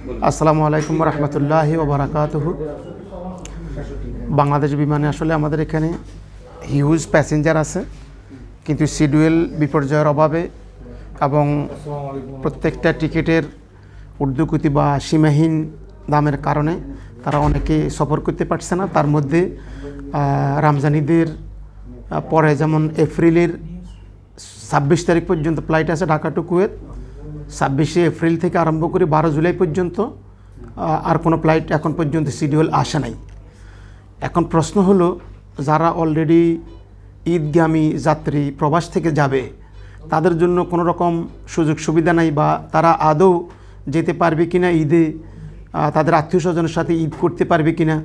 আসসালামু আলাইকুম রহমতুল্লাহি ওয়া বারাকাতুহু। বাংলাদেশ বিমানে আসলে আমাদের এখানে হিউজ প্যাসেঞ্জার আছে, কিন্তু শিডিউল বিপর্যয়ের অভাবে এবং প্রত্যেকটা টিকিটের ঊর্ধ্বগতি বা সীমাহীন দামের কারণে তারা অনেকে সফর করতে পারছে না। তার মধ্যে রমজান ঈদের পরে যেমন এপ্রিলের 26 তারিখ পর্যন্ত ফ্লাইট আছে ঢাকা টু কুয়েত, 26শে এপ্রিল থেকে আরম্ভ করে 12 জুলাই পর্যন্ত আর কোনো ফ্লাইট এখন পর্যন্ত শিডিউল আসে নাই। এখন প্রশ্ন হলো, যারা অলরেডি ঈদগামী যাত্রী প্রবাস থেকে যাবে তাদের জন্য কোনো রকম সুযোগ সুবিধা নাই, বা তারা আদৌ যেতে পারবে কিনা ঈদে, তাদের আত্মীয় স্বজনের সাথে ঈদ করতে পারবে কিনা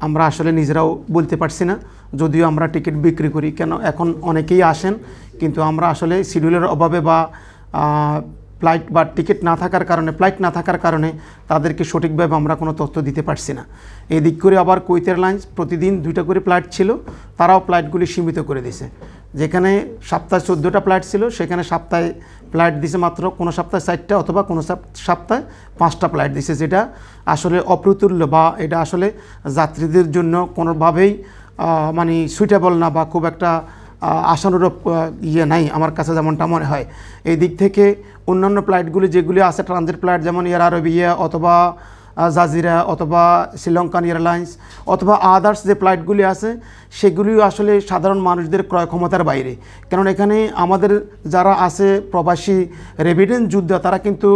আমরা আসলে নিজেরাও বলতে পারছি না। যদিও আমরা টিকিট বিক্রি করি, কেন এখন অনেকেই আসেন, কিন্তু আমরা আসলে শিডিউলের অভাবে বা ফ্লাইট বা টিকিট না থাকার কারণে, ফ্লাইট না থাকার কারণে তাদেরকে সঠিকভাবে আমরা কোনো তথ্য দিতে পারছি না। এদিক করে আবার কুয়েত এয়ারলাইন্স প্রতিদিন 2টা করে ফ্লাইট ছিল, তারাও ফ্লাইটগুলি সীমিত করে দিয়েছে। যেখানে সপ্তাহে 14টা ফ্লাইট ছিল, সেখানে সপ্তাহে ফ্লাইট দিছে মাত্র কোনো সপ্তাহে 4টা অথবা কোনো সপ্তাহে 5টা ফ্লাইট দিছে, যেটা আসলে অপ্রতুল্য বা এটা আসলে যাত্রীদের জন্য কোনোভাবেই মানে সুইটেবল না, বা খুব একটা আশানুরূপ নাই আমার কাছে যেমনটা মনে হয়। এই দিক থেকে অন্যান্য ফ্লাইটগুলি যেগুলি আছে ট্রানজিট ফ্লাইট, যেমন এয়ার আরবিয়া অথবা জাজিরা অথবা শ্রীলঙ্কান এয়ারলাইন্স অথবা আদার্স যে ফ্লাইটগুলি আছে, সেগুলিও আসলে সাধারণ মানুষদের ক্রয় ক্ষমতার বাইরে। কারণ এখানে আমাদের যারা আছে প্রবাসী রেমিটেন্স যোদ্ধা, তারা কিন্তু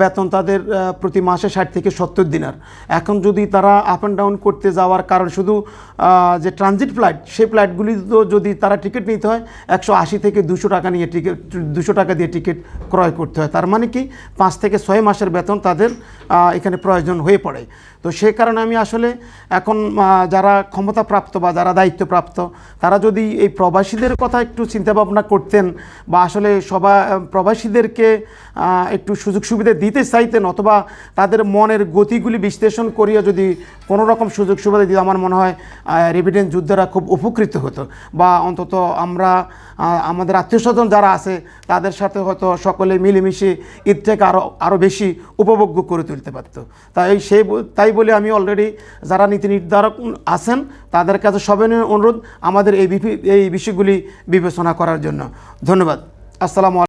বেতন তাদের প্রতি মাসে 60 থেকে 70 দিনার। এখন যদি তারা আপ অ্যান্ড ডাউন করতে যাওয়ার কারণ শুধু যে ট্রানজিট ফ্লাইট, সেই ফ্লাইটগুলি তো যদি তারা টিকিট নিতে হয় 180 থেকে 200 টাকা নিয়ে টিকিট, 200 টাকা দিয়ে টিকিট ক্রয় করতে হয়। তার মানে কি 5 থেকে 6 মাসের বেতন তাদের এখানে প্রয়োজন হয়ে পড়ে। তো সেই কারণে আমি আসলে এখন যারা ক্ষমতাপ্রাপ্ত বা যারা দায়িত্বপ্রাপ্ত, তারা যদি এই প্রবাসীদের কথা একটু চিন্তা ভাবনা করতেন, বা আসলে প্রবাসীদেরকে একটু সুযোগ সুবিধা দিতে চাইতেন, অথবা তাদের মনের গতিগুলি বিশ্লেষণ করিয়া যদি কোনো রকম সুযোগ সুবিধা দিতে, আমার মনে হয় রেমিটেন্স যোদ্ধারা খুব উপকৃত হতো, বা অন্তত আমরা আমাদের আত্মীয়স্বজন যারা আছে তাদের সাথে হয়তো সকলে মিলেমিশে ঈদটাকে আরও বেশি উপভোগ্য করে তুলতে পারত। তাই বলে আমি অলরেডি যারা নীতি নির্ধারক আছেন তাদের কাছে সবিনয় অনুরোধ আমাদের এই বিষয়গুলি বিবেচনা করার জন্য। ধন্যবাদ। আসসালামু আলাইকুম।